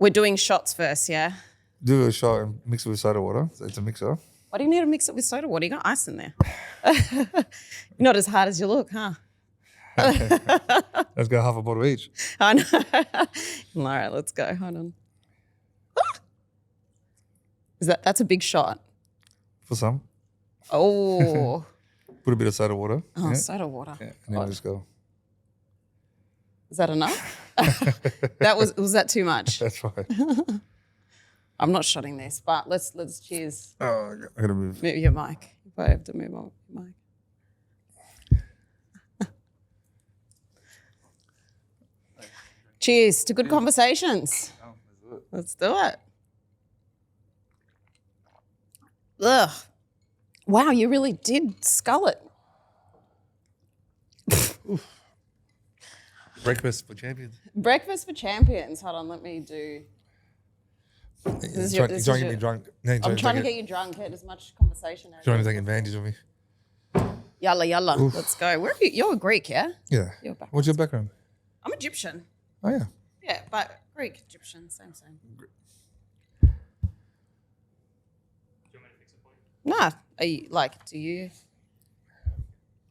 We're doing shots first, yeah? Do a shot and mix it with soda water. So it's a mixer. Why do you need to mix it with soda water? You got ice in there. You're not as hard as you look, huh? Let's go half a bottle each. I know. All right, let's go. Hold on. That's a big shot? For some. Oh. Put a bit of soda water. Oh, yeah. Soda water. Yeah, and then we'll just go. Is that enough? Was that too much? That's right. I'm not shotting this, but let's cheers. Oh, I gotta move. Move your mic. If I have to move my mic. Cheers to good conversations. Let's do it. Ugh. Wow, you really did scull it. Breakfast for champions. Breakfast for champions. Hold on, let me do. You're trying to get me drunk. No, I'm trying to get you drunk. Get as much conversation. Trying to take advantage of me. Yalla, yalla. Oof. Let's go. Where are you? You're a Greek, yeah? Yeah. What's your background? I'm Egyptian. Oh, yeah. Yeah, but Greek, Egyptian, same. Do you want me to fix it for you? Nah. Are you, do you?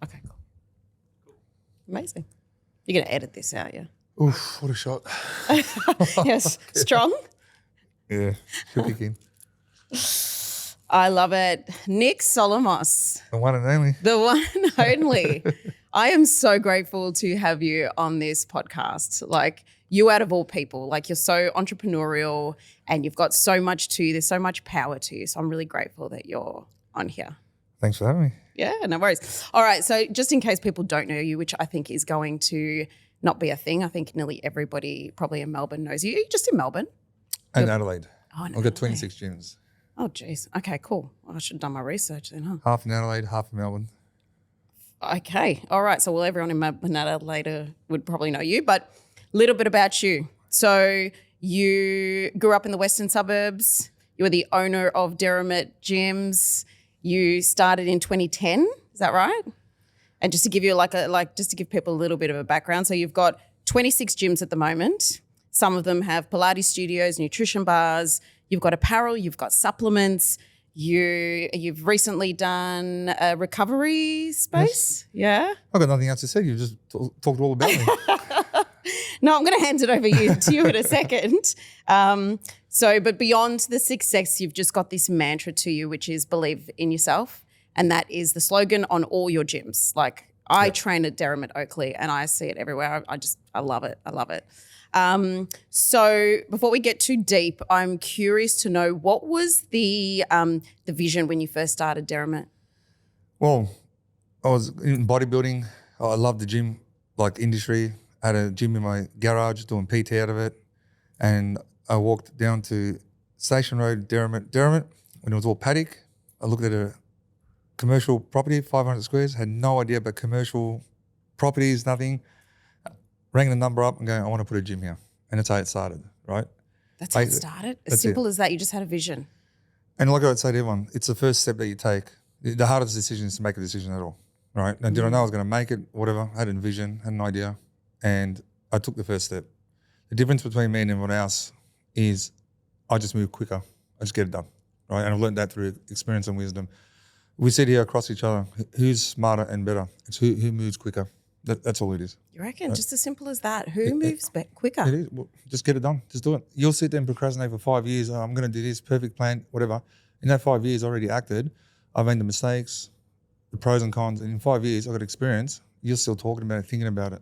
Okay, cool. Amazing. You're going to edit this out, yeah? Oof, what a shot. Yes. Strong? Yeah, should be keen. I love it. Nik Solomos. The one and only. The one and only. I am so grateful to have you on this podcast. Like, you out of all people, like, you're so entrepreneurial and you've got so much to you. There's so much power to you. So I'm really grateful that you're on here. Thanks for having me. Yeah, no worries. All right, so just in case people don't know you, which I think is going to not be a thing, I think nearly everybody probably in Melbourne knows you. Are you just in Melbourne? And Adelaide. Oh, in I've got Adelaide. 26 gyms. Oh, geez. Okay, cool. Well, I should have done my research then, huh? Half in Adelaide, half in Melbourne. Okay. All right. So, well, everyone in Melbourne Adelaide would probably know you, but a little bit about you. So you grew up in the western suburbs. You were the owner of Derrimut gyms. You started in 2010. Is that right? And just to give you just to give people a little bit of a background. So you've got 26 gyms at the moment. Some of them have Pilates studios, nutrition bars. You've got apparel. You've got supplements. You've recently done a recovery space. Yes. Yeah. I've got nothing else to say. You just talked all about me. No, I'm going to hand it over to you in a second. But beyond the success, you've just got this mantra to you, which is believe in yourself. And that is the slogan on all your gyms. Like, I train at Derrimut Oakley and I see it everywhere. I love it. I love it. So before we get too deep, I'm curious to know, what was the vision when you first started Derrimut? Well, I was in bodybuilding. I loved the gym, industry. I had a gym in my garage, doing PT out of it. And I walked down to Station Road, Derrimut, when it was all paddock. I looked at a commercial property, 500 squares, had no idea about commercial properties, nothing. Rang the number up and going, I want to put a gym here. And that's how it started, right? That's how it started? As simple as that, you just had a vision. And like I would say to everyone, it's the first step that you take. The hardest decision is to make a decision at all, right? And did I know I was going to make it? Whatever. I had a vision, had an idea, and I took the first step. The difference between me and everyone else is I just move quicker. I just get it done, right? And I've learned that through experience and wisdom. We sit here across each other. Who's smarter and better? It's who moves quicker. That's all it is. You reckon? Just as simple as that. Who moves quicker? It is. Well, just get it done. Just do it. You'll sit there and procrastinate for 5 years. Oh, I'm going to do this, perfect plan, whatever. In that 5 years, I already acted. I've made the mistakes, the pros and cons. And in 5 years, I've got experience. You're still talking about it, thinking about it.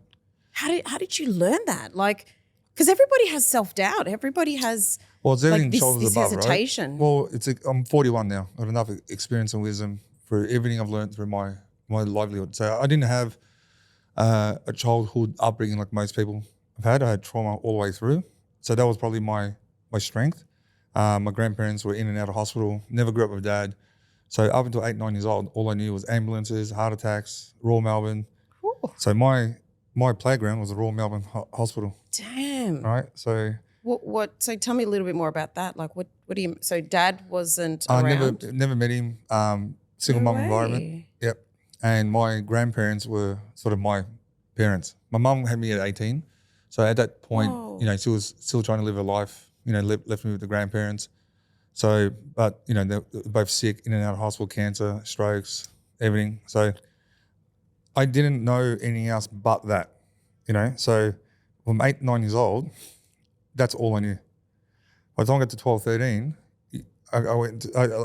How did you learn that? Because everybody has self-doubt. Everybody has it's everything shoulders above, hesitation. Right? Well, I'm 41 now. I've got enough experience and wisdom for everything I've learned through my livelihood. So I didn't have a childhood upbringing like most people have had. I had trauma all the way through. So that was probably my strength. My grandparents were in and out of hospital, never grew up with dad. So up until 8, 9 years old, all I knew was ambulances, heart attacks, Royal Melbourne. Ooh. So my playground was the Royal Melbourne Hospital. Damn. Right? So what? So tell me a little bit more about that. What do you? So dad wasn't around. I never met him. Single mum environment. Yep. And my grandparents were sort of my parents. My mum had me at 18. So at that point, she was still trying to live her life left me with the grandparents. So, but, they're both sick, in and out of hospital, cancer, strokes, everything. So I didn't know anything else but that, So from 8, 9 years old, that's all I knew. By the time I got to 12, 13, I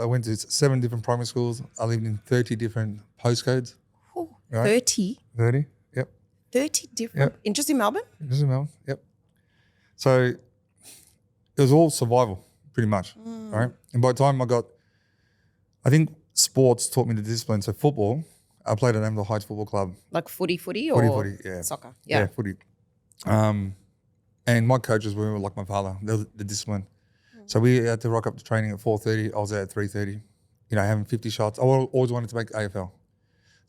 went to 7 different primary schools. I lived in 30 different postcodes. Oh, Right? 30? 30, yep. 30 different? Yep. Just in Melbourne? Just in Melbourne, yep. So it was all survival, pretty much, right? And by the time I think sports taught me the discipline. So football, I played at Amber Heights Football Club. Like footy or Footy, yeah. soccer? Yeah, footy. And my coaches were like my father, the discipline. So we had to rock up to training at 4:30. I was there at 3:30, having 50 shots. I always wanted to make AFL.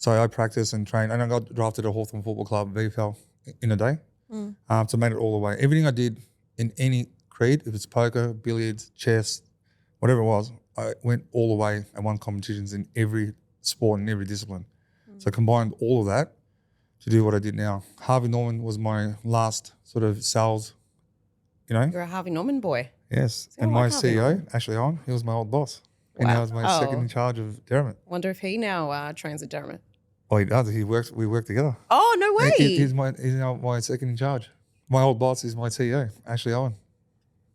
So I practiced and trained, and I got drafted at Hawthorn Football Club, VFL, in a day. So I made it all the way. Everything I did in any creed, if it's poker, billiards, chess, whatever it was, I went all the way and won competitions in every sport and every discipline. So I combined all of that to do what I did now. Harvey Norman was my last sort of sales, You're a Harvey Norman boy. Yes. I And like my Harvey CEO, Ashley Owen, he was my old boss. And Wow. he was my second in charge of Derrimut. Wonder if he now trains at Derrimut. Oh, he does. We work together. Oh, no way. He's now my second in charge. My old boss is my CEO, Ashley Owen.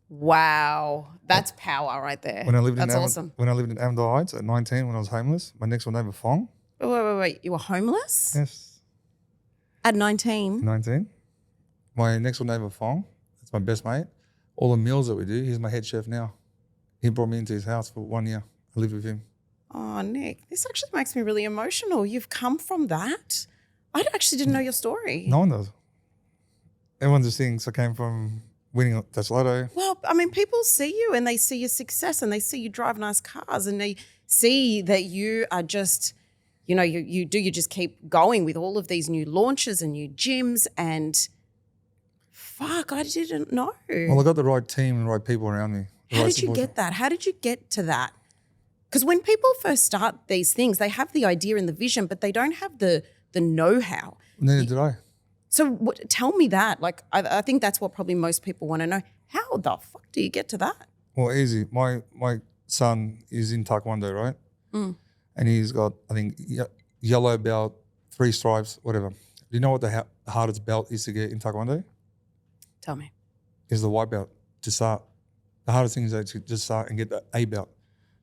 Wow. That's power right there. That's awesome. When I lived in Amber Heights at 19, when I was homeless, my next door neighbour, Fong. Wait. You were homeless? Yes. At 19? 19. My next door neighbour, Fong, that's my best mate. All the meals that we do, he's my head chef now. He brought me into his house for 1 year. I lived with him. Oh, Nick, this actually makes me really emotional. You've come from that? I actually didn't know your story. No one does. Everyone just thinks I came from winning Touch Lotto. Well, I mean, people see you and they see your success and they see you drive nice cars and they see that you are just, you just keep going with all of these new launches and new gyms and fuck, I didn't know. Well, I got the right team and the right people around me. How did you get that? How did you get to that? Because when people first start these things, they have the idea and the vision, but they don't have the know-how. Neither did I. So tell me that. Like, I think that's what probably most people want to know. How the fuck do you get to that? Well, easy. My son is in Taekwondo, right? And he's got, I think, yellow belt, 3 stripes, whatever. Do you know what the hardest belt is to get in Taekwondo? Tell me. Is the white belt to start. The hardest thing is to just start and get the A belt.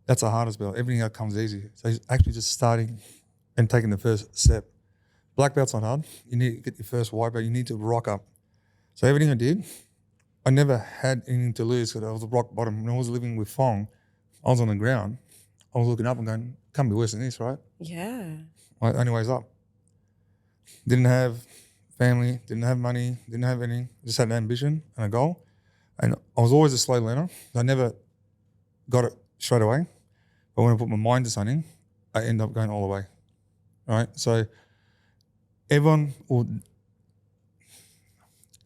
That's the hardest belt. Everything else comes easy. So he's actually just starting and taking the first step. Black belt's not hard. You need to get your first white belt. You need to rock up. So everything I did, I never had anything to lose because I was rock bottom. When I was living with Fong, I was on the ground. I was looking up and going, can't be worse than this, right? Yeah. My only way's up. Didn't have family, didn't have money, didn't have anything. Just had an ambition and a goal. And I was always a slow learner. I never got it straight away. But when I put my mind to something, I end up going all the way, right? So everyone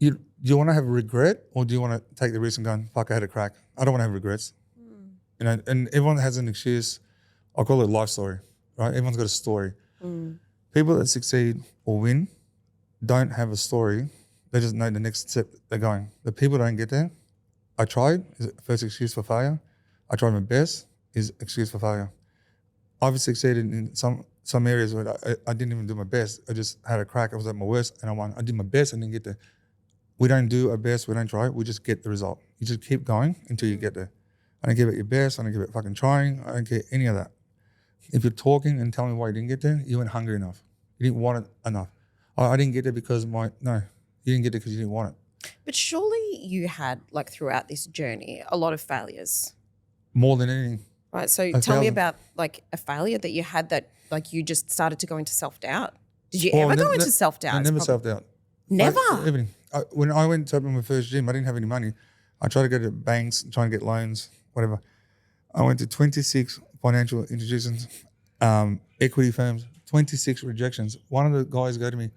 do you want to have a regret or do you want to take the risk and go, fuck, I had a crack? I don't want to have regrets. And everyone has an excuse. I call it a life story, right? Everyone's got a story. People that succeed or win don't have a story. They just know the next step they're going. The people that don't get there, I tried, is the first excuse for failure. I tried my best, is excuse for failure. I've succeeded in some areas where I didn't even do my best. I just had a crack. I was at my worst and I won. I did my best and didn't get there. We don't do our best, we don't try, we just get the result. You just keep going until you get there. I don't give it your best, I don't give it fucking trying, I don't get any of that. If you're talking and telling me why you didn't get there, you weren't hungry enough. You didn't want it enough. I didn't get there because no, you didn't get there because you didn't want it. But surely you had, like, throughout this journey, a lot of failures. More than anything. Right, so tell me about, like, a failure that you had that, like, you just started to go into self-doubt. Did you ever go into self-doubt? I never self-doubt. Never? Everything. When I went to open my first gym, I didn't have any money. I tried to go to banks, trying to get loans, whatever. I went to 26 financial institutions, equity firms, 26 rejections. One of the guys go to me,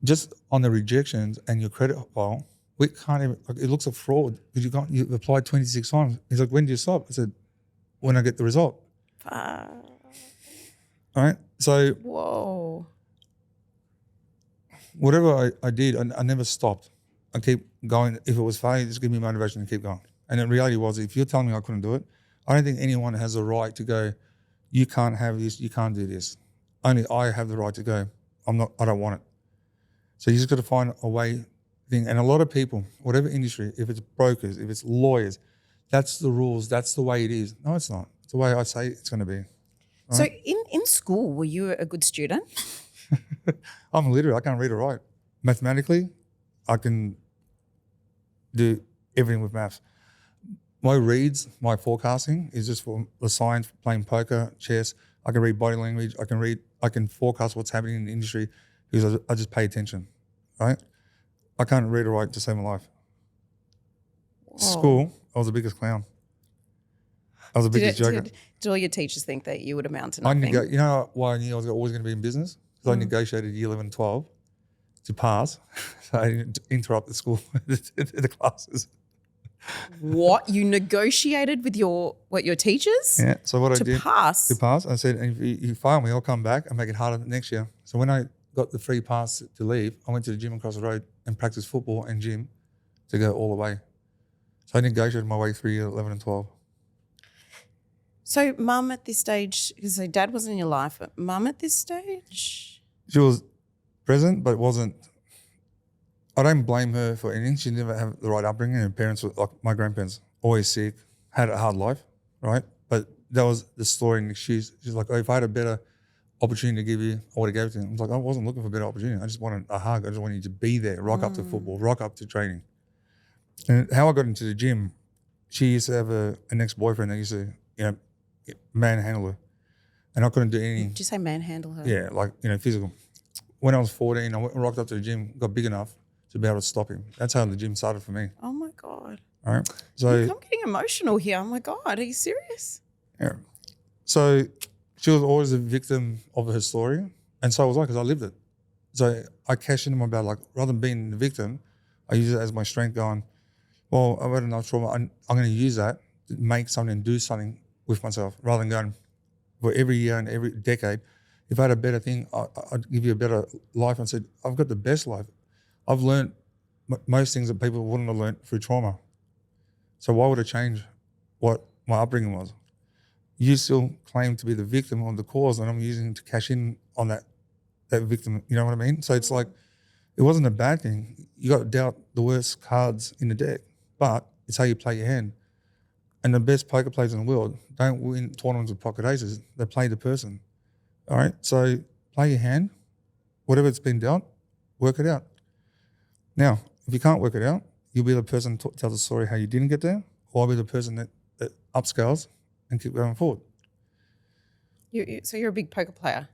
just on the rejections and your credit file, we can't even, like, it looks a fraud because you've applied 26 times. He's like, when do you stop? I said, when I get the result. All right? So whoa. Whatever I did, I never stopped. I keep going. If it was failure, just give me motivation to keep going. And the reality was, if you're telling me I couldn't do it, I don't think anyone has a right to go, you can't have this, you can't do this. Only I have the right to go, I don't want it. So you just got to find a way thing. And a lot of people, whatever industry, if it's brokers, if it's lawyers, that's the rules, that's the way it is. No, it's not. It's the way I say it's going to be. So in school, were you a good student? I'm illiterate. I can't read or write. Mathematically, I can do everything with maths. My reads, my forecasting is just for the science, playing poker, chess. I can read body language. I can forecast what's happening in the industry because I just pay attention, right? I can't read or write to save my life. Whoa. School, I was the biggest clown. I was the biggest joker. Did all your teachers think that you would amount to You nothing? know why I knew I was always going to be in business? Because I negotiated year 11 and 12 to pass. So I didn't interrupt the school, the classes. What? You negotiated with your teachers? Yeah. So what I To did pass? to pass, I said, if you fail me, I'll come back and make it harder next year. So when I got the free pass to leave, I went to the gym across the road and practiced football and gym to go all the way. So I negotiated my way through year 11 and 12. So mum at this stage, because so dad wasn't in your life, but mum at this stage? She was present, but wasn't. I don't blame her for anything. She never had the right upbringing. Her parents were like my grandparents, always sick, had a hard life, right? But that was the story. And she's like, oh, if I had a better opportunity to give you, I would have gave it to you. I was like, I wasn't looking for a better opportunity. I just wanted a hug. I just wanted you to be there, rock up to football, rock up to training. And how I got into the gym, she used to have an ex-boyfriend that used to, manhandle her. And I couldn't do anything. Did you say manhandle her? Yeah, like, physical. When I was 14, I went and rocked up to the gym, got big enough to be able to stop him. That's how the gym started for me. Oh my God. All right. So I'm getting emotional here. Oh my God. Are you serious? yeah. So she was always a victim of her story. And so was I, because I lived it. So I cashed in my battle, like rather than being the victim, I use it as my strength going, well, I've had enough trauma. I'm going to use that to make something and do something with myself rather than going for every year and every decade. If I had a better thing, I'd give you a better life. And said, I've got the best life. I've learned most things that people wouldn't have learned through trauma. So why would I change what my upbringing was? You still claim to be the victim of the cause, and I'm using it to cash in on that victim. You know what I mean? So it's like, it wasn't a bad thing. You got dealt the worst cards in the deck, but it's how you play your hand. And the best poker players in the world don't win tournaments with pocket aces. They play the person. All right? So play your hand. Whatever it's been dealt, work it out. Now, if you can't work it out, you'll be the person to tell the story how you didn't get there, or I'll be the person that upscales and keep going forward. So you're a big poker player?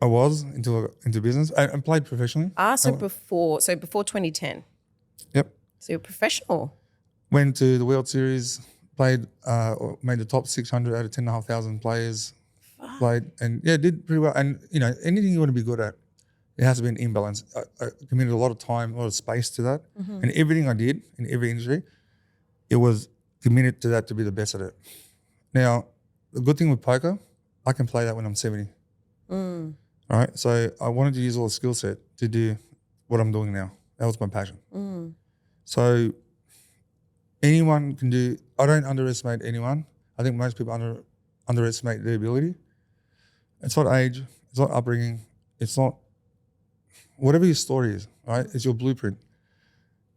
I was into business and played professionally. So before 2010? Yep. So you're professional? Went to the World Series, played, made the top 600 out of 10,500 players. Played and did pretty well. And anything you want to be good at, it has to be an imbalance. I committed a lot of time, a lot of space to that. Mm-hmm. And everything I did in every industry, it was committed to that to be the best at it. Now, the good thing with poker, I can play that when I'm 70. All right. So I wanted to use all the skill set to do what I'm doing now. That was my passion. So anyone can do, I don't underestimate anyone. I think most people underestimate their ability. It's not age, it's not upbringing, it's not, whatever your story is, right? It's your blueprint.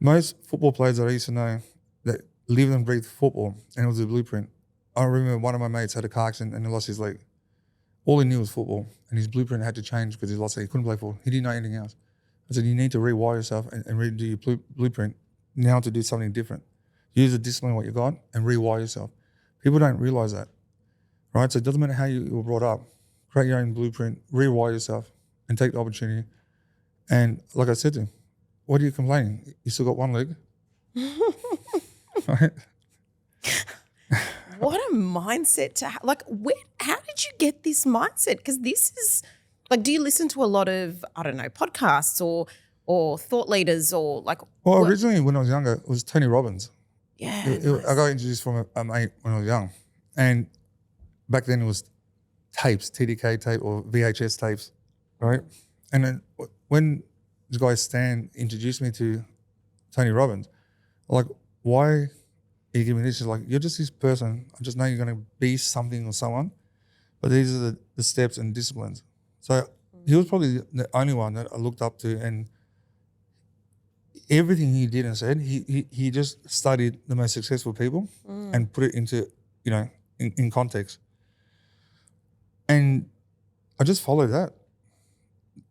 Most football players that I used to know that live and breathe football, and it was a blueprint. I remember one of my mates had a car accident and he lost his leg. All he knew was football, and his blueprint had to change because he lost it. He couldn't play football. He didn't know anything else. I said, you need to rewire yourself and redo your blueprint now to do something different. Use the discipline what you got and rewire yourself. People don't realize that, right? So it doesn't matter how you were brought up. Create your own blueprint, rewire yourself, and take the opportunity. And like I said to him, what are you complaining? You still got one leg. Right? What a mindset to have. Like, how did you get this mindset? Because this is, like, do you listen to a lot of, I don't know, podcasts or thought leaders or like? Well, originally when I was younger, it was Tony Robbins. Yeah. I got introduced from a mate when I was young. And back then it was tapes, TDK tape or VHS tapes, right? And then when this guy Stan introduced me to Tony Robbins, like, why you give me this. He's like, you're just this person. I just know you're going to be something or someone, but these are the steps and disciplines. So he was probably the only one that I looked up to, and everything he did and said, he just studied the most successful people and put it into, in context. And I just followed that.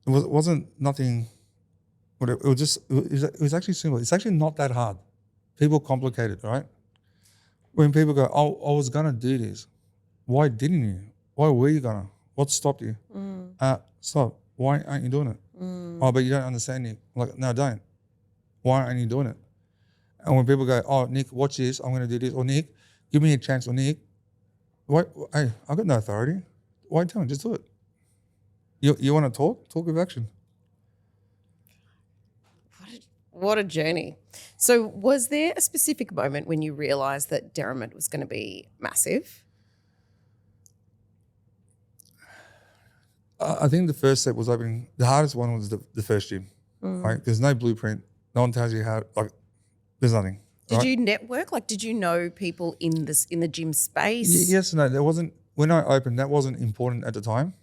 It wasn't nothing. It was actually simple. It's actually not that hard. People complicate it, right? When people go, oh, I was gonna do this. Why didn't you? Why were you gonna? What stopped you? Stop. Why aren't you doing it? Oh, but you don't understand it. I'm like, no, I don't. Why aren't you doing it? And when people go, oh, Nick, watch this. I'm gonna do this. Or Nick, give me a chance. Or Nick, why? Hey, I got no authority. Why tell me? Just do it. You want to talk? Talk with action. What a journey. So was there a specific moment when you realised that Derrimut was going to be massive? I think the first step was opening. The hardest one was the first gym. Right? There's no blueprint. No one tells you how. Like, there's nothing. Did you network? Like, did you know people in the gym space? Yes and no. There wasn't. When I opened, that wasn't important at the time.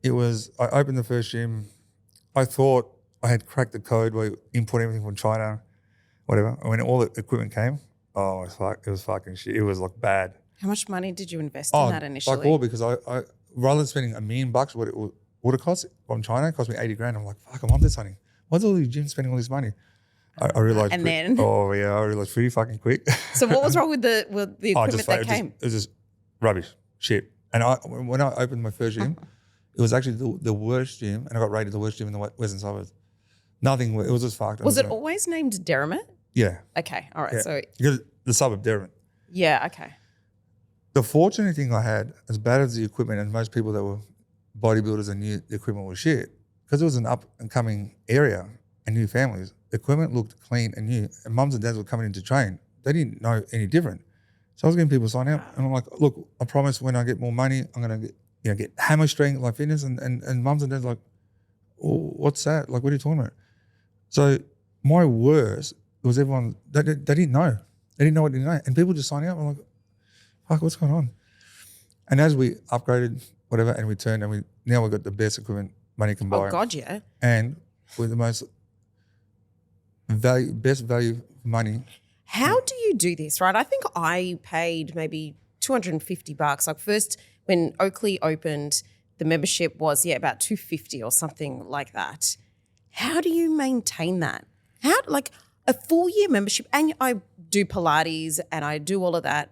It was. I opened the first gym. I thought I had cracked the code where you import everything from China, whatever. And when all the equipment came, oh, it was fucking shit. It was like bad. How much money did you invest in that initially? Like all, because I rather than spending $1 million, what it would have cost from China, it cost me 80 grand. I'm like, fuck, I'm on this honey. Why's all these gyms spending all this money? I realized. And then? Oh yeah, I realized pretty fucking quick. So what was wrong with the equipment that came? It was just rubbish, shit. And when I opened my first gym, it was actually the worst gym, and I got rated the worst gym in the Western Suburbs. Nothing. It was just fucked. Was it always named Derrimut? Yeah. Okay. All right. Yeah. So because the suburb Derrimut. yeah. Okay. The fortunate thing I had, as bad as the equipment, and most people that were bodybuilders and knew the equipment was shit, because it was an up and coming area and new families. The equipment looked clean and new, and mums and dads were coming in to train. They didn't know any different. So I was getting people sign up, and I'm like, look, I promise when I get more money, I'm gonna get hammer strength like fitness, and mums and dads like, oh, what's that? Like, what are you talking about? So my worst was everyone they didn't know. They didn't know what they didn't know, and people just signing up. I'm like, fuck, what's going on? And as we upgraded, whatever, and we turned, and now we've got the best equipment money can buy. Oh God, yeah. And with the most best value for money. How do you do this, right? I think I paid maybe $250. Like first when Oakley opened, the membership was about $250 or something like that. How do you maintain that? How like a full year membership, and I do Pilates and I do all of that.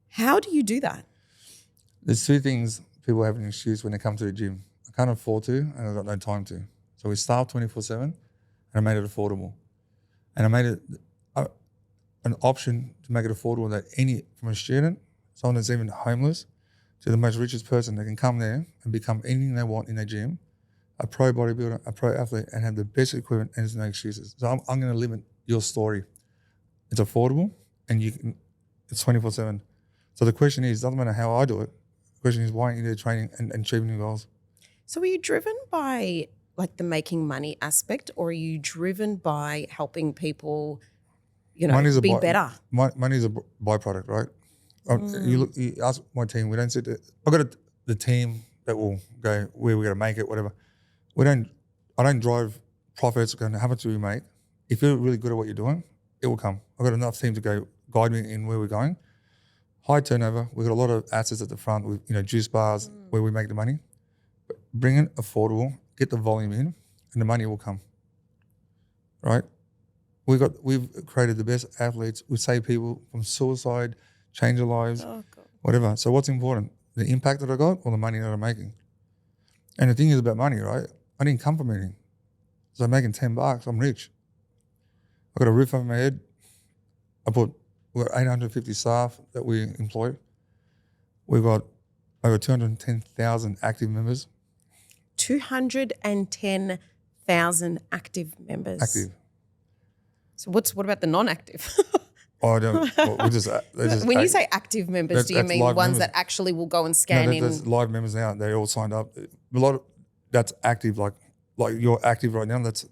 How do you do that? There's two things people have an excuse when they come to the gym. I can't afford to, and I've got no time to. So we staff 24/7, and I made it affordable. And I made it an option to make it affordable that from a student, someone that's even homeless, to the most richest person, they can come there and become anything they want in their gym, a pro bodybuilder, a pro athlete, and have the best equipment, and there's no excuses. So I'm going to limit your story. It's affordable, and it's 24/7. So the question is, doesn't matter how I do it. The question is, why aren't you there training and achieving your goals? So are you driven by like the making money aspect, or are you driven by helping people, be better? Money is a byproduct, right? You ask my team, we don't sit there. I've got the team that will go where we're going to make it, whatever. I don't drive profits going, how much do we make? If you're really good at what you're doing, it will come. I've got enough team to go guide me in where we're going. High turnover. We've got a lot of assets at the front with, juice bars where we make the money. But bring it affordable, get the volume in, and the money will come. Right? We've created the best athletes. We save people from suicide, change their lives, whatever. So what's important? The impact that I got or the money that I'm making? And the thing is about money, right? I didn't come from anything. So I'm making $10, I'm rich. I got a roof over my head. We've got 850 staff that we employ. We've got over 210,000 active members. 210,000 active members. Active. So what about the non-active? Oh, I don't. Well, when you say active members, do you mean ones members that actually will go and scan in? That's live members now. They all signed up. A lot of that's active. Like you're active right now. That's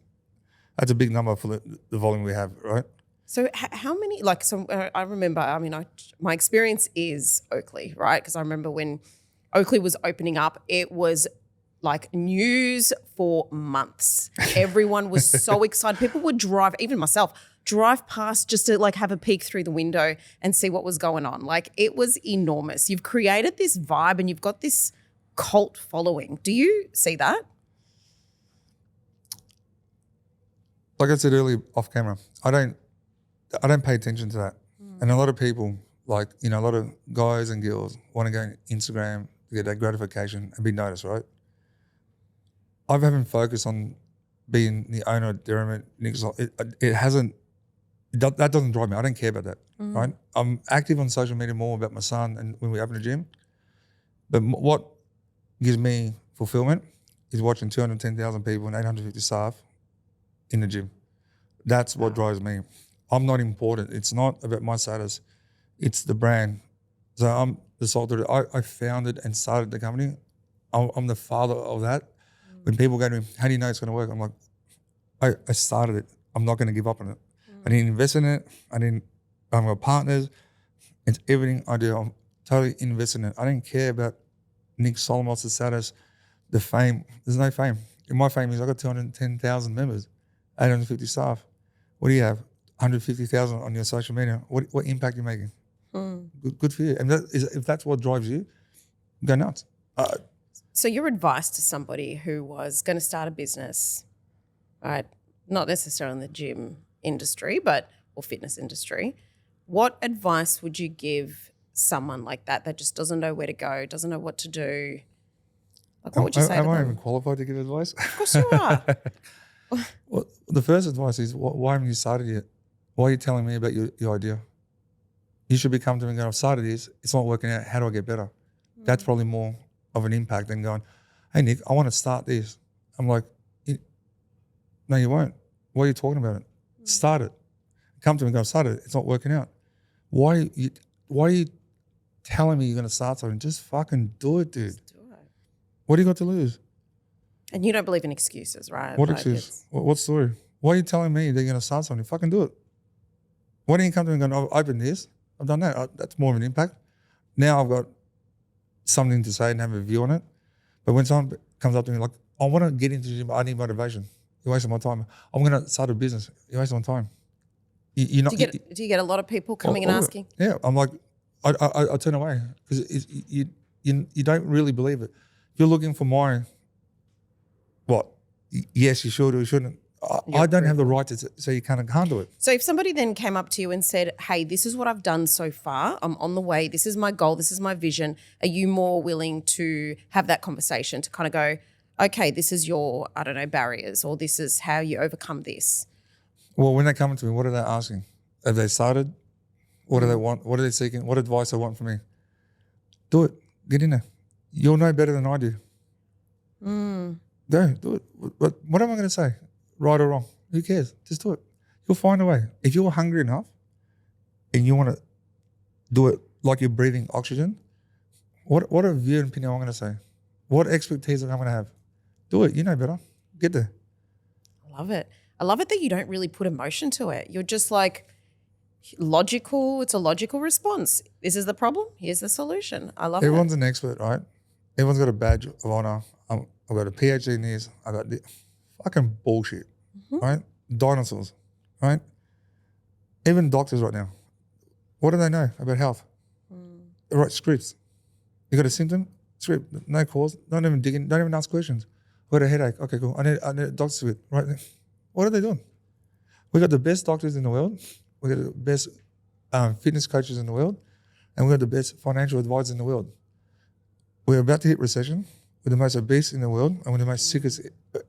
a big number for the volume we have, right? So how many, I remember, my experience is Oakley, right? Because I remember when Oakley was opening up, it was like news for months. Everyone was so excited. People would drive, even myself, drive past just to like have a peek through the window and see what was going on. Like it was enormous. You've created this vibe and you've got this cult following. Do you see that? Like I said earlier off camera, I don't pay attention to that. And a lot of people, like, you know, a lot of guys and girls want to go on Instagram to get that gratification and be noticed, right? I haven't focused on being the owner of Derrimut. That doesn't drive me. I don't care about that, right? I'm active on social media more about my son and when we open a gym. But what gives me fulfillment is watching 210,000 people and 850 staff in the gym. That's what drives me. I'm not important. It's not about my status. It's the brand. So I'm the sole director. I founded and started the company. I'm the father of that. When people go to me, how do you know it's going to work? I'm like, I started it. I'm not going to give up on it. I didn't invest in it. I'm got partners. It's everything I do. I'm totally invested in it. I didn't care about Nik Solomos' status, the fame. There's no fame. In my fame is I got 210,000 members, 850 staff. What do you have? 150,000 on your social media. What impact are you making? Good for you. And if that's what drives you, go nuts. So your advice to somebody who was going to start a business, right? Not necessarily in the gym industry, or fitness industry. What advice would you give someone like that just doesn't know where to go, doesn't know what to do? Like, what would you say to them? Am I even qualified to give advice? Of course you are. Well, the first advice is, why haven't you started yet? Why are you telling me about your idea? You should be coming to me and going, I've started this. It's not working out. How do I get better? That's probably more of an impact than going, hey, Nick, I want to start this. I'm like, no, you won't. Why are you talking about it? Start it. Come to me and go, I've started it. It's not working out. Why are you telling me you're going to start something? Just fucking do it, dude. Just do it. What do you got to lose? And you don't believe in excuses, right? What excuse? What story? Why are you telling me they're going to start something? Fucking do it. Why don't you come to me and go, I've opened this. I've done that. That's more of an impact. Now I've got something to say and have a view on it. But when someone comes up to me like, I want to get into the gym, but I need motivation. You're wasting my time. I'm going to start a business. You're wasting my time. Do you get a lot of people coming and asking? Yeah. I'm like, I turn away because you don't really believe it. If you're looking for yes, you should or you shouldn't. I don't have the right to say you can't do it. So if somebody then came up to you and said, hey, this is what I've done so far. I'm on the way. This is my goal. This is my vision. Are you more willing to have that conversation to kind of go, okay, this is your, barriers, or this is how you overcome this? Well, when they come to me, what are they asking? Have they started? What do they want? What are they seeking? What advice they want from me? Do it. Get in there. You'll know better than I do. Go, do it. What am I going to say? Right or wrong? Who cares? Just do it. You'll find a way. If you're hungry enough and you want to do it like you're breathing oxygen, what a view and opinion I'm going to say? What expectations I'm going to have? Do it. You know better. Get there. I love it. I love it that you don't really put emotion to it. You're just like logical. It's a logical response. This is the problem. Here's the solution. I love Everyone's an expert, right? Everyone's got a badge of honor. I've got a PhD in this. I got the fucking bullshit, right? Dinosaurs, right? Even doctors right now. What do they know about health? They write scripts. You got a symptom? Script. No cause. Don't even dig in. Don't even ask questions. I got a headache. Okay, cool. I need a doctor's script. Right. What are they doing? We got the best doctors in the world. We got the best fitness coaches in the world, and we got the best financial advisors in the world. We're about to hit recession. We're the most obese in the world, and we're the most sickest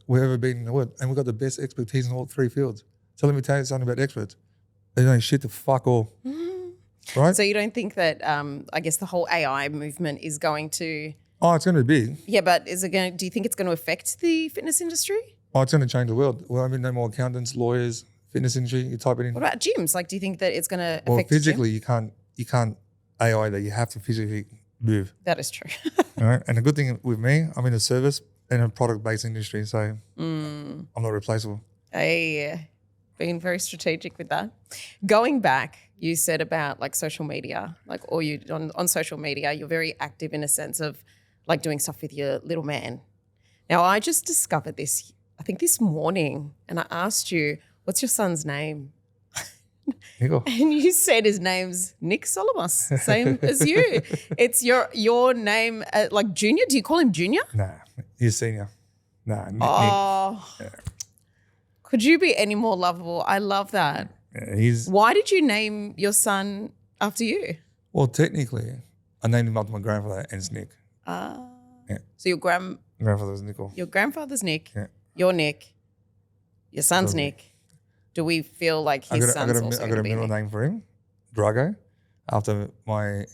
we've ever been in the world. And we've got the best expertise in all three fields. So let me tell you something about experts. They don't shit the fuck all. Right? So you don't think that, I guess the whole AI movement is going to... Oh, it's going to be big. Yeah, but do you think it's going to affect the fitness industry? Oh, it's going to change the world. Well, I mean, no more accountants, lawyers, fitness industry. You type it in. What about gyms? Like, do you think that it's going to affect Well, physically, you can't AI that. You have to physically move. That is true. All right. And the good thing with me, I'm in a service and a product-based industry, so I'm not replaceable. Hey, being very strategic with that. Going back, you said about like social media, like or you on social media, you're very active in a sense of like doing stuff with your little man. Now, I just discovered this, I think this morning, and I asked you, what's your son's name? Nico. And you said his name's Nik Solomos, same as you. It's your name, like Junior. Do you call him Junior? Nah, he's senior. Nah, Nick. Oh, Yeah. Could you be any more lovable? I love that. Yeah, he's Why did you name your son after you? well, technically, I named him after my grandfather, and it's Nick. Ah, Yeah. so your Grandfather was Nickel. your grandfather's Nick, Yeah. your Nick, your son's So- Nick. Do we feel like his I got son's a, also I got going a to be middle Nick? name for him, Drago, after my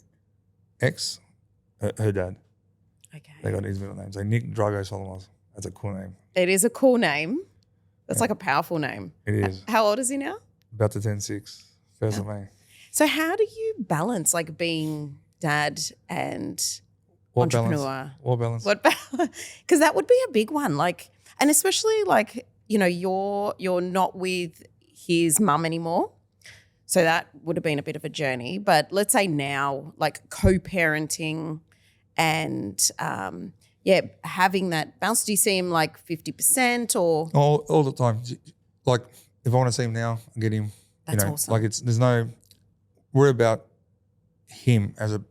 ex, her dad. Okay. They got his middle name. So Nik Drago Solomos. That's a cool name. It is a cool name. That's like a powerful name. It is. How old is he now? About to turn 6, 1st of May. So how do you balance like being dad and What entrepreneur? balance? What balance? What because that would be a big one. Like, and especially like, you know, you're not with his mum anymore. So that would have been a bit of a journey. But let's say now, like co-parenting and having that balance. Do you see him like 50% or All the time. Like, if I want to see him now, I get him. That's awesome. Like there's no, we're about him as a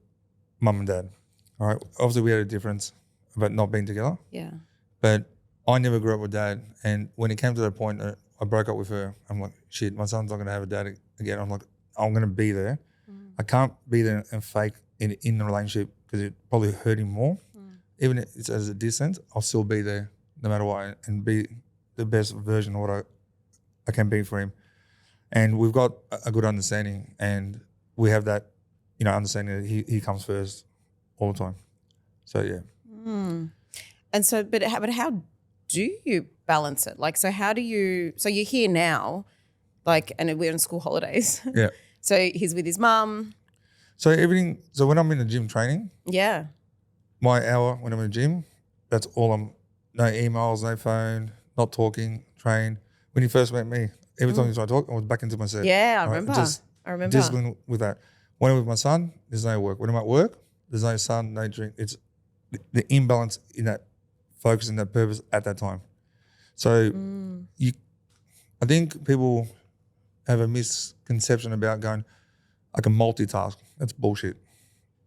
mum and dad. All right. Obviously, we had a difference about not being together, yeah. but I never grew up with dad. And when it came to that point, I broke up with her. I'm like, shit, my son's not going to have a dad again. I'm like, I'm going to be there. I can't be there and fake in the relationship because it probably hurt him more. Even if it's as a distance, I'll still be there no matter what and be the best version of what I can be for him. And we've got a good understanding, and we have that, understanding that he comes first all the time. So yeah. And so, but how do you balance it? Like, so how do you? So you're here now, like, and we're on school holidays. Yeah. So he's with his mum. So everything. So when I'm in the gym training, Yeah. my hour when I'm in the gym, that's all no emails, no phone, not talking, train. When you first met me, every time you tried to talk, I was back into my set. Yeah, I All right? remember. Just I remember. discipline with that. When I'm with my son, there's no work. When I'm at work, there's no sun, no drink. It's the imbalance in that focus and that purpose at that time. So I think people have a misconception about going, I can multitask. That's bullshit.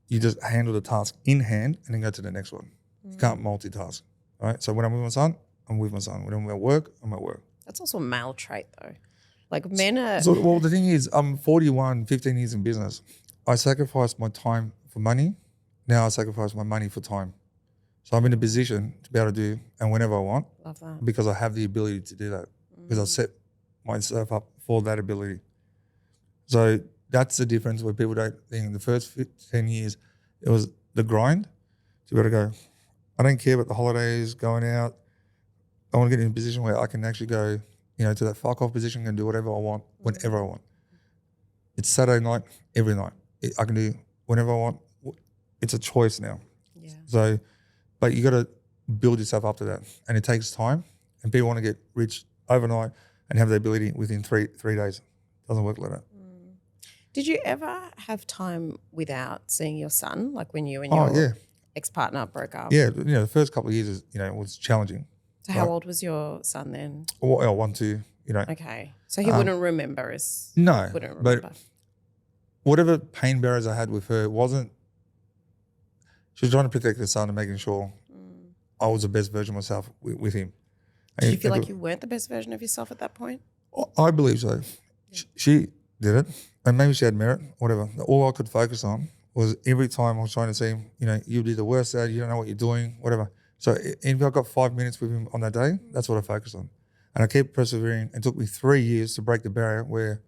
You just handle the task in hand and then go to the next one. You can't multitask. All right. So when I'm with my son, I'm with my son. When I'm at work, I'm at work. That's also a male trait, though. Like men are. So, well, the thing is, I'm 41, 15 years in business. I sacrificed my time for money. Now I sacrifice my money for time. So I'm in a position to be able to do and whenever I want Love that. because I have the ability to do that because I've set myself up for that ability. So that's the difference where people don't think in the first 10 years, it was the grind to be able to go, I don't care about the holidays, going out. I want to get in a position where I can actually go, to that fuck off position and do whatever I want, whenever I want. It's Saturday night, every night. I can do whenever I want. It's a choice now. Yeah. So, but you got to build yourself up to that. And it takes time. And people want to get rich overnight and have the ability within three days. Doesn't work like that. Did you ever have time without seeing your son, like when you and your ex-partner broke up? Yeah, the first couple of years, was challenging. So how old was your son then? Well, 1, 2, Okay. So he wouldn't remember us. No, Wouldn't remember. but whatever pain barriers I had with her she was trying to protect her son and making sure I was the best version of myself with him. Did you feel like you weren't the best version of yourself at that point? I believe so. Yeah. She did it, and maybe she had merit, whatever. All I could focus on was every time I was trying to see him, you did the worst dad, you don't know what you're doing, whatever. So if I got 5 minutes with him on that day, that's what I focused on. And I kept persevering. It took me 3 years to break the barrier where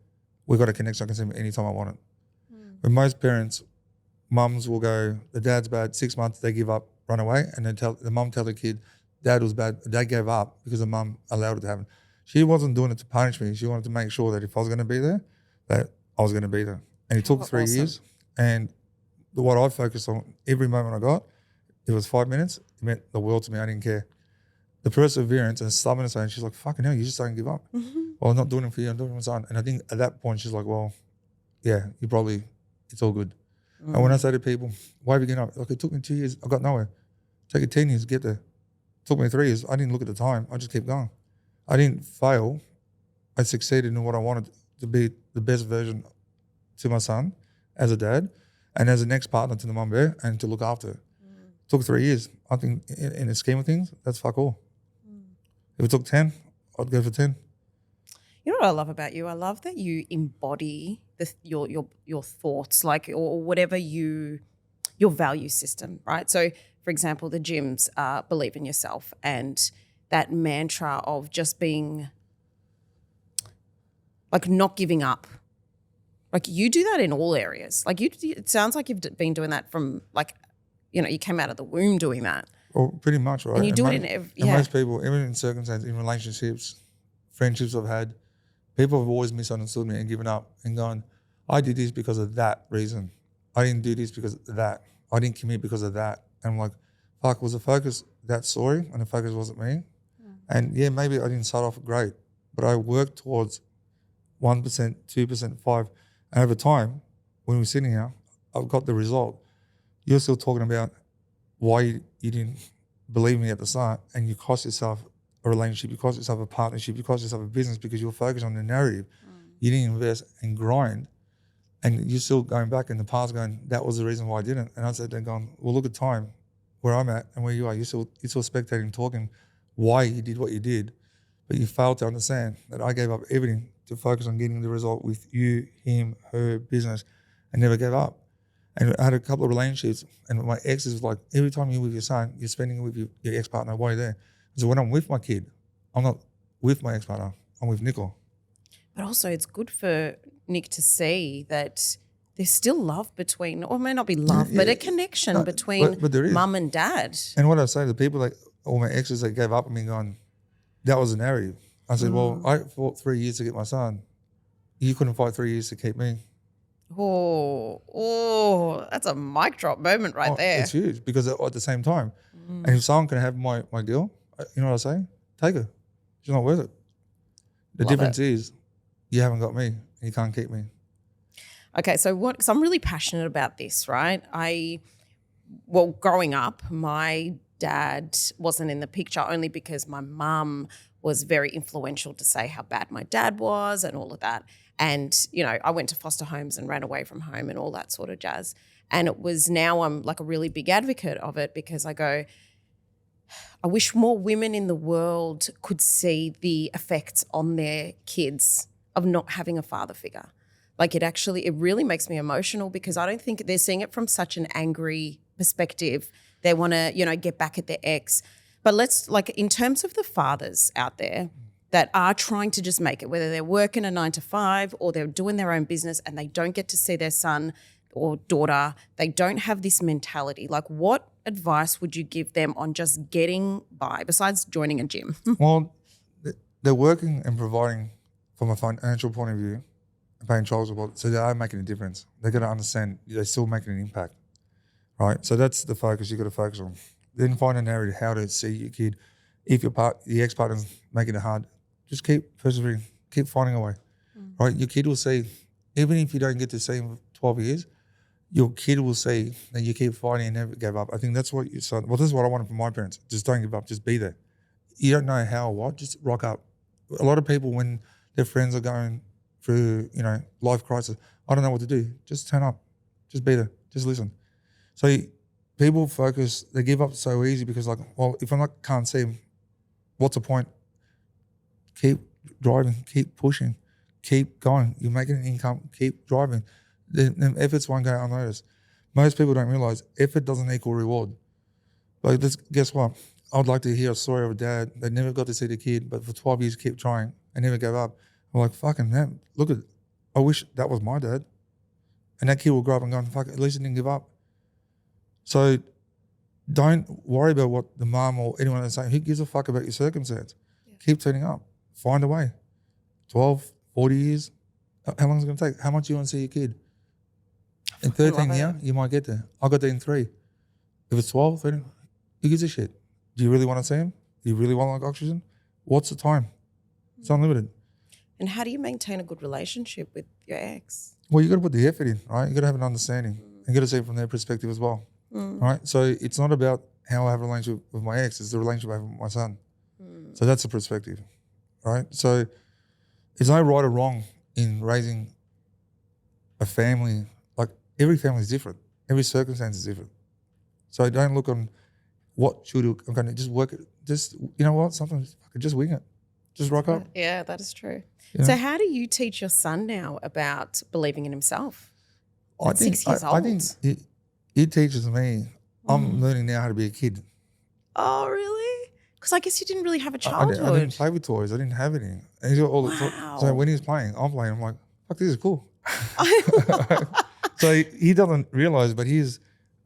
we got a connection. I can see him anytime I want it. But most parents, mums will go, the dad's bad, 6 months, they give up, run away, and then the mum tell the kid, dad was bad. Dad gave up because the mum allowed it to happen. She wasn't doing it to punish me. She wanted to make sure that if I was going to be there, that I was going to be there. And it took 3 years. And what I focused on, every moment I got, it was 5 minutes. It meant the world to me. I didn't care. The perseverance and stubbornness, and she's like, fucking hell, you just don't give up. well, I'm not doing it for you, I'm doing it for my son. And I think at that point she's like, well, yeah, it's all good. And when I say to people, why have you getting up? Like, it took me 2 years, I got nowhere. Take it 10 years to get there. It took me 3 years. I didn't look at the time. I just kept going. I didn't fail. I succeeded in what I wanted to be, the best version to my son as a dad and as a next partner to the mum bear and to look after her. It took 3 years. I think in the scheme of things, that's fuck all. If it took 10, I'd go for 10. You know what I love about you? I love that you embody your thoughts, like, or whatever your value system, right? So, for example, the gyms believe in yourself, and that mantra of just being, like, not giving up. Like, you do that in all areas. Like, it sounds like you've been doing that from, like, you know, you came out of the womb doing that. Well, pretty much, right? And you do it and most people, even in circumstances, in relationships, friendships I've had, people have always misunderstood me and given up and gone, I did this because of that reason. I didn't do this because of that. I didn't commit because of that. And I'm like, fuck, was the focus that story and the focus wasn't me? And yeah, maybe I didn't start off great, but I worked towards 1%, 2%, 5%. And over time, when we're sitting here, I've got the result. You're still talking about why you didn't believe me at the start, and you cost yourself a relationship, you cost yourself a partnership, you cost yourself a business because you're focused on the narrative. You didn't invest and grind, and you're still going back in the past going, that was the reason why I didn't. And I said then going, well, look at time, where I'm at and where you are. You're still spectating, talking why you did what you did, but you failed to understand that I gave up everything to focus on getting the result with you, him, her, business, and never gave up. And I had a couple of relationships, and my ex is like, every time you're with your son, you're spending it with your ex-partner. Why are you there? So when I'm with my kid, I'm not with my ex-partner, I'm with Nicole. But also it's good for Nick to see that there's still love between, or it may not be love, but a connection between but there is. mum and dad. And what I say to the people, like all my exes that gave up on me going, that was a narrative. I said, well, I fought 3 years to get my son. You couldn't fight 3 years to keep me. Oh, that's a mic drop moment right there. It's huge because at the same time, and if someone can have my girl, you know what I say? Take her. She's not worth it. The difference is you haven't got me and you can't keep me. Okay, so because I'm really passionate about this, right? Growing up, my dad wasn't in the picture only because my mum was very influential to say how bad my dad was and all of that. And, you know, I went to foster homes and ran away from home and all that sort of jazz. And it was now I'm like a really big advocate of it because I go, I wish more women in the world could see the effects on their kids of not having a father figure. Like it really makes me emotional because I don't think they're seeing it from such an angry perspective. They want to, you know, get back at their ex. But in terms of the fathers out there that are trying to just make it, whether they're working a 9 to 5 or they're doing their own business and they don't get to see their son or daughter, they don't have this mentality. Like what advice would you give them on just getting by besides joining a gym? Well, they're working and providing from a financial point of view and paying child support, so they are making a difference. They're going to understand they're still making an impact, right? So that's the focus you've got to focus on. Then find a narrative how to see your kid. If your ex-partner's making it hard, just keep persevering, keep finding a way, right? Your kid will see, even if you don't get to see him for 12 years, your kid will see that you keep fighting and never gave up. I think that's what this is what I wanted from my parents. Just don't give up, just be there. You don't know how or what, just rock up. A lot of people, when their friends are going through, you know, life crisis, I don't know what to do. Just turn up, just be there, just listen. So people focus, they give up so easy because like, well, if can't see him, what's the point? Keep driving, keep pushing, keep going. You're making an income, keep driving. The efforts won't go unnoticed. Most people don't realize effort doesn't equal reward. Like, guess what? I would like to hear a story of a dad that never got to see the kid, but for 12 years kept trying and never gave up. I'm like, fucking man, look at it. I wish that was my dad. And that kid will grow up and go, fuck, at least he didn't give up. So don't worry about what the mum or anyone is saying. Who gives a fuck about your circumstance? Yeah. Keep turning up. Find a way. 12, 40 years. How long is it going to take? How much do you want to see your kid? In 13 years, you might get there. I got there in 3. If it's 12, 13, who gives a shit? Do you really want to see him? Do you really want like oxygen? What's the time? It's unlimited. And how do you maintain a good relationship with your ex? Well, you got to put the effort in, right? You got to have an understanding. You got to see it from their perspective as well, right? So it's not about how I have a relationship with my ex; it's the relationship I have with my son. So that's the perspective, right? So there's no right or wrong in raising a family. Like every family is different. Every circumstance is different. So don't look on what should I'm going to just work it. Just you know what? Sometimes I could just wing it. Just rock up. Yeah, that is true. You know? So how do you teach your son now about believing in himself? I At think 6 years I old. think it teaches me. I'm learning now how to be a kid. Oh, really? Because I guess you didn't really have a I childhood. didn't play with toys. I didn't have anything. And he's got all the Wow. so when he's playing, I'm playing. I'm like, fuck, this is cool. So he doesn't realize, but he's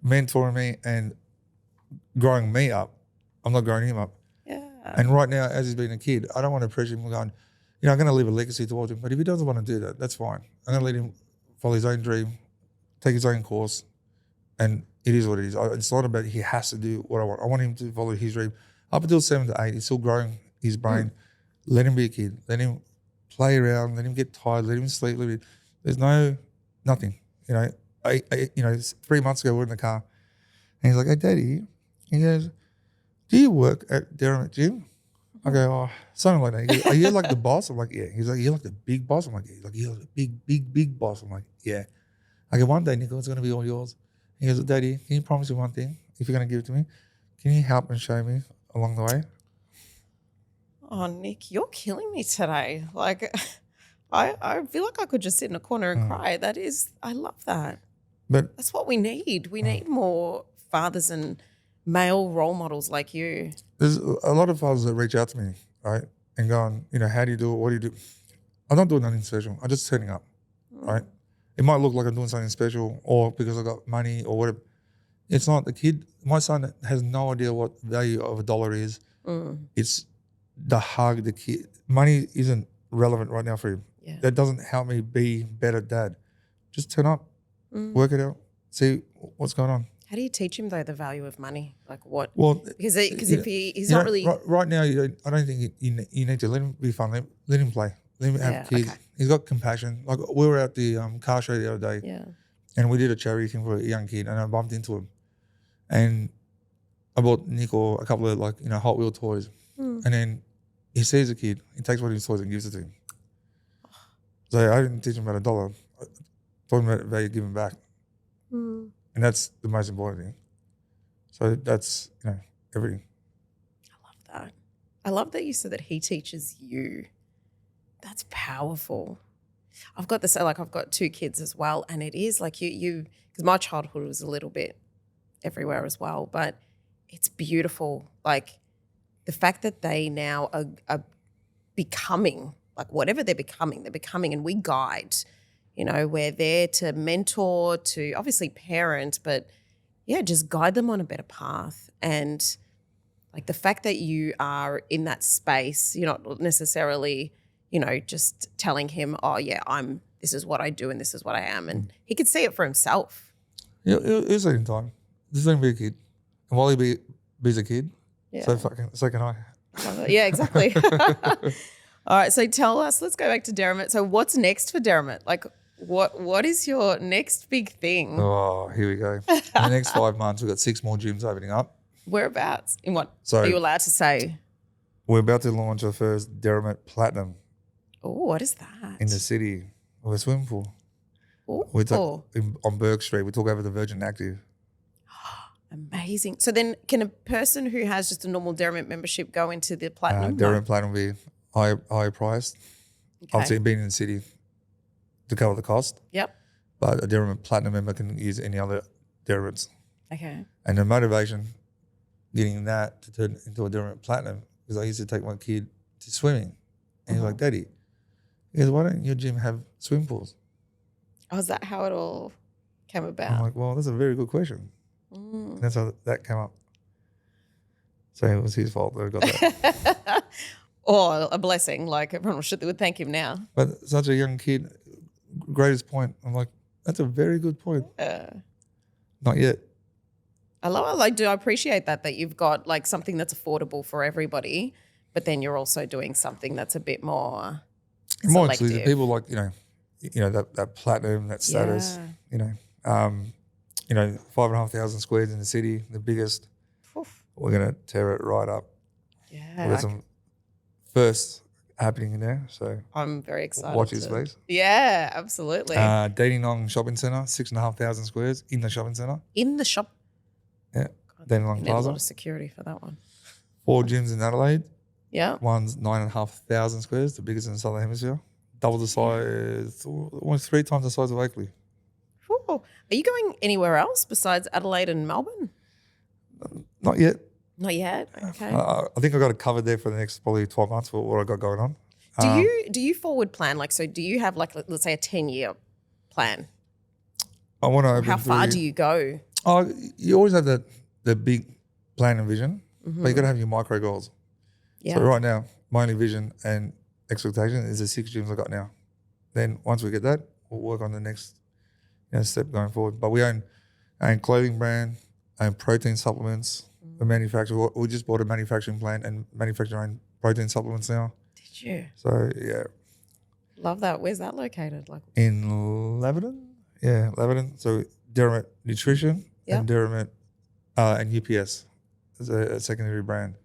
mentoring me and growing me up. I'm not growing him up. Yeah. And right now, as he's being a kid, I don't want to pressure him going, I'm going to leave a legacy towards him. But if he doesn't want to do that, that's fine. I'm going to let him follow his own dream, take his own course, and it is what it is. It's not about he has to do what I want. I want him to follow his dream. Up until 7 to 8, he's still growing his brain. Let him be a kid. Let him play around. Let him get tired. Let him sleep. There's nothing. 3 months ago, we're in the car. And he's like, hey, Daddy. He goes, do you work at Derrimut Gym? I go, oh, something like that. He goes, are you like the boss? I'm like, yeah. He's like, you're like the big boss? I'm like, yeah. He's like, you're the big boss. I'm like, yeah. I go, one day, Nicole, it's going to be all yours. He goes, Daddy, can you promise me one thing? If you're going to give it to me, can you help and show me along the way? Oh, Nick, you're killing me today. Like, I feel like I could just sit in a corner and cry. I love that. But That's what we need. We need more fathers and male role models like you. there's a lot of fathers that reach out to me, right, and going, how do you do it? What do you do? I'm not doing nothing special. I'm just turning up, right? It might look like I'm doing something special or because I got money or whatever. It's not. The kid, my son has no idea what value of $1 is. It's the hug, the kid. Money isn't relevant right now for him. Yeah. That doesn't help me be better dad. Just turn up, work it out, see what's going on. How do you teach him though the value of money? Like what? Well, Because if he's not really right now. I don't think you need to let him be fun. Let him play. Let him have kids. okay. He's got compassion. Like we were at the car show the other day, and we did a charity thing for a young kid, and I bumped into him, and I bought Nico a couple of Hot Wheel toys, and then he sees a kid, he takes one of his toys and gives it to him. So I didn't teach him about $1. I taught him about value giving back, and that's the most important thing. So that's everything. that. I love that you said that he teaches you. That's powerful. I've got this, I've got 2 kids as well, and it is like you because my childhood was a little bit everywhere as well, but it's beautiful. Like the fact that they now are becoming, like whatever they're becoming, and we guide. We're there to mentor, to obviously parent, but yeah, just guide them on a better path. And like the fact that you are in that space, you're not necessarily, just telling him, oh yeah, this is what I do and this is what I am. And he could see it for himself. Yeah, it's in time. Just let him be a kid. And while he be a kid, Yeah. so can I. Yeah, exactly. All right, so tell us, let's go back to Derrimut. So what's next for Derrimut? Like what is your next big thing? Oh, here we go. In the next 5 months, we've got 6 more gyms opening up. Whereabouts? In what? So are you allowed to say? We're about to launch our first Derrimut Platinum Oh, what is that? in the city with a swimming pool. Ooh. On Burke Street. We took over the Virgin Active. Amazing. So then can a person who has just a normal Derrimut membership go into the Platinum? Derrimut Platinum will be higher priced. Okay. Obviously, being in the city to cover the cost. Yep. But a Derrimut Platinum member can use any other Derrimuts. Okay. And the motivation getting that to turn into a Derrimut Platinum is I used to take my kid to swimming. And he's like, Daddy, he goes, why don't your gym have swimming pools? Oh, is that how it all came about? I'm like, well, that's a very good question. And that's how that came up. So it was his fault that I got that. Or a blessing. Like everyone would thank him now. But such a young kid, greatest point. I'm like, that's a very good point. Not yet. I do appreciate that you've got like something that's affordable for everybody, but then you're also doing something that's a bit more More selective. exclusive. People like, that platinum, that status, Yeah. 5,500 squares in the city, the biggest. Oof. We're going to tear it right up. Yeah. We've got some firsts happening in there. So I'm very excited. watch this space. Yeah, absolutely. Dandenong Shopping Centre, 6,500 squares in the shopping centre. In the shop. Yeah. God, Dandenong you need a Plaza. lot of security for that one. 4 gyms in Adelaide. Yeah. One's 9,500 squares, the biggest in the Southern Hemisphere. Double the size, almost 3 times the size of Oakley. Ooh. Are you going anywhere else besides Adelaide and Melbourne? Not yet. Not yet. Okay. I think I got it covered there for the next probably 12 months for what I got going on. Do you forward plan? Like, so do you have like, let's say a 10-year plan? I want to open How far do you go? Oh, you always have the big plan and vision, but you got to have your micro goals. Yeah. So right now, my only vision and expectation is the 6 gyms I got now. Then once we get that, we'll work on the next step going forward. But we own clothing brand, own protein supplements. We manufacture. We just bought a manufacturing plant and manufacture our own protein supplements now. Did you? So yeah. Love that. Where's that located? Like In Lebanon? Yeah, Lebanon. So Derrimut Nutrition and Derrimut and UPS is a secondary brand.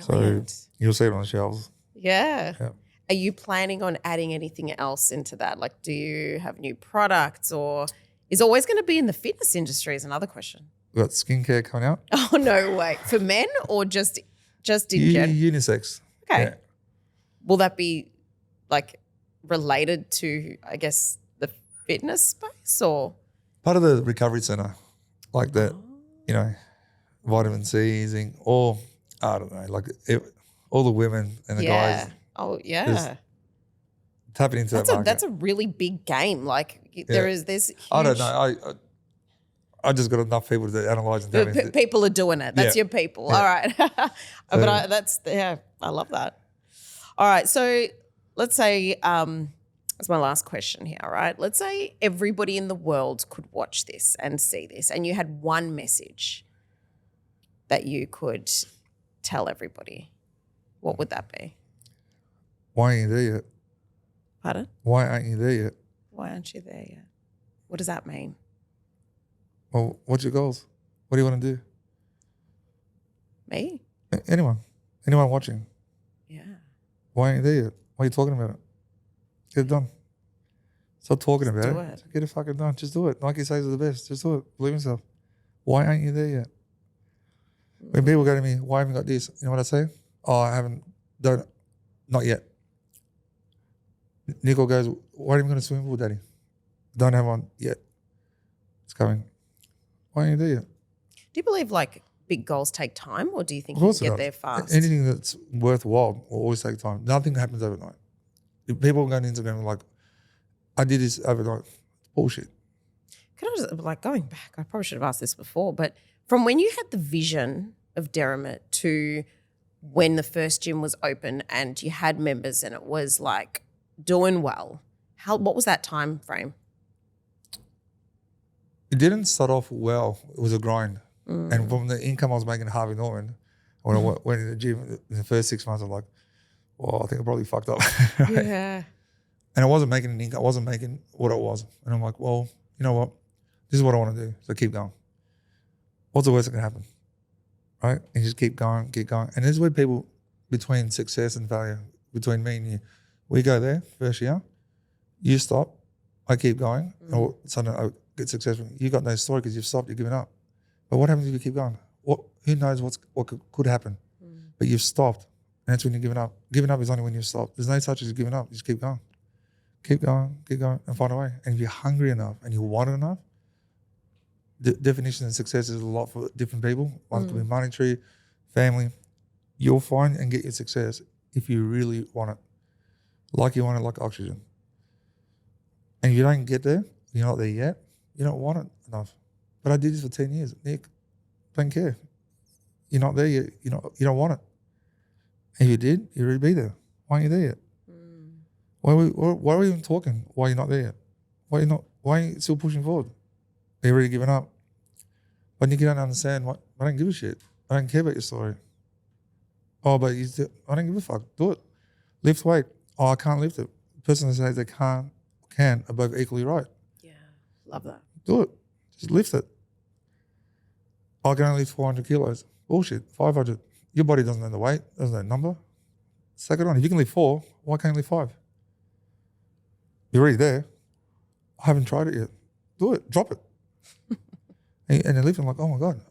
Brilliant. So you'll see it on the shelves. Yeah. Yeah. Are you planning on adding anything else into that? Like, do you have new products, or is it always going to be in the fitness industry? Is another question. We've got skincare coming out. Oh, no way. For men or just in general? Unisex. Okay. Yeah. Will that be like related to, I guess, the fitness space or? Part of the recovery center, like that, vitamin C, zinc, or I don't know, like all the women and the guys. Oh, yeah. Tapping into that market. That's a really big game. Like there's huge. I don't know. I just got enough people to analyze and tap into it. People are doing it. That's your people. Yeah. All right. But I love that. All right. So let's say, that's my last question here. All right. Let's say everybody in the world could watch this and see this, and you had one message that you could tell everybody. What would that be? Why aren't you there yet? Pardon? Why aren't you there yet? Why aren't you there yet? What does that mean? Well, what's your goals? What do you want to do? Me? Anyone watching. Yeah. Why aren't you there yet? Why are you talking about it? Get it done. Stop talking about do it. it. Get it fucking done. Just do it. Nike says it's the best. Just do it. Believe in yourself. Why aren't you there yet? When people go to me, why haven't you got this? You know what I say? Oh, I haven't done it. Not yet. Nico goes, why aren't you going to swimming pool, Daddy? Don't have one yet. It's coming. Why aren't you there yet? Do you believe like big goals take time, or do you think Of you course can it get does. there fast? Anything that's worthwhile will always take time. Nothing happens overnight. If people go on Instagram and like, I did this overnight. It's bullshit. Can I just, like, going back, I probably should have asked this before, but from when you had the vision of Derrimut to when the first gym was open and you had members and it was like doing well, what was that time frame? It didn't start off well. It was a grind. And from the income I was making at Harvey Norman, when I went in the gym in the first 6 months, I'm like, well, I think I probably fucked up. Right? Yeah. And I wasn't making an income. I wasn't making what it was. And I'm like, well, you know what? This is what I want to do. So keep going. What's the worst that can happen? Right? And just keep going, keep going. And this is where people, between success and failure, between me and you, we go there first year, you stop, I keep going, and all of a sudden I get successful. You got no story because you've stopped, you've given up. But what happens if you keep going? Who knows what could happen? But you've stopped, and that's when you're giving up. Giving up is only when you've stopped. There's no such as giving up. You just keep going. Keep going, and find a way. And if you're hungry enough and you want it enough, the definition of success is a lot for different people. One could be monetary, family. You'll find and get your success if you really want it. Like you want it like oxygen. And if you don't get there, you're not there yet, you don't want it enough. But I did this for 10 years. Nick, don't care. You're not there yet. You don't want it. And if you did, you'd already be there. Why aren't you there yet? Why are we even talking? Why are you not there yet? Why are you still pushing forward? Are you already giving up? But Nick, you don't understand. I don't give a shit. I don't care about your story. Oh, but I don't give a fuck. Do it. Lift weight. Oh, I can't lift it. The person that says they can are both equally right. Yeah, love that. Do it. Just lift it. I can only lift 400 kilos. Bullshit. 500. Your body doesn't know the weight, doesn't know the number. Suck it on. If you can lift 4, why can't you lift 5? You're already there. I haven't tried it yet. Do it. Drop it. and you're lifting like, oh my God.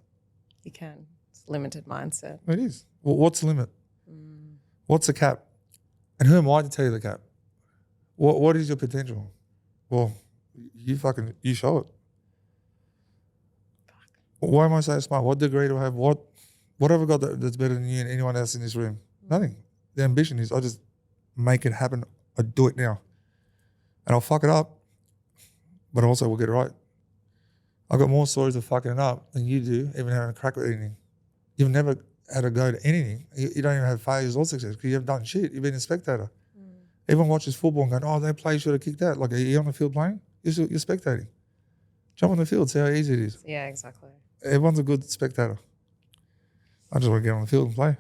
You can. It's a limited mindset. It is. Well, what's the limit? What's the cap? And who am I to tell you the cap? What is your potential? Well, you show it. Why am I so smart? What degree do I have? What have I got that's better than you and anyone else in this room? Nothing. The ambition is I just make it happen. I do it now. And I'll fuck it up, but also we'll get it right. I've got more stories of fucking it up than you do, even having a crack at anything. You've never had a go to anything. You don't even have failures or success because you haven't done shit. You've been a spectator. Everyone watches football and going, oh, they play, should have kicked that. Like, are you on the field playing? You're spectating. Jump on the field, see how easy it is. Yeah, exactly. Everyone's a good spectator. I just want to get on the field and play.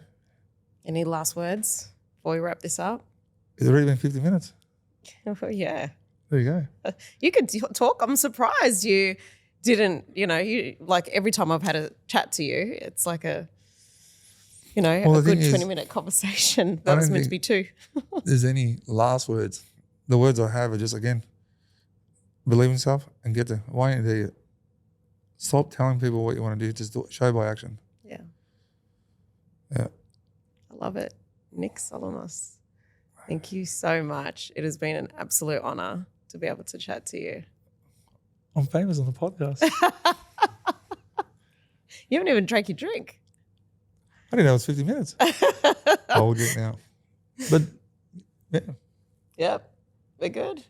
Any last words before we wrap this up? It's already been 50 minutes. Yeah. There you go. You could talk. I'm surprised you didn't, you like every time I've had a chat to you, it's like a good 20-minute conversation. That was meant to be 2. There's any last words. The words I have are just, again, believe in yourself and get there. Why ain't you there yet? Stop telling people what you want to do. Just do it. Show by action. Yeah. Yeah. I love it. Nik Solomos, thank you so much. It has been an absolute honor to be able to chat to you. I'm famous on the podcast. You haven't even drank your drink. I didn't know it was 50 minutes. I will drink now. But, yeah. Yep. We're good.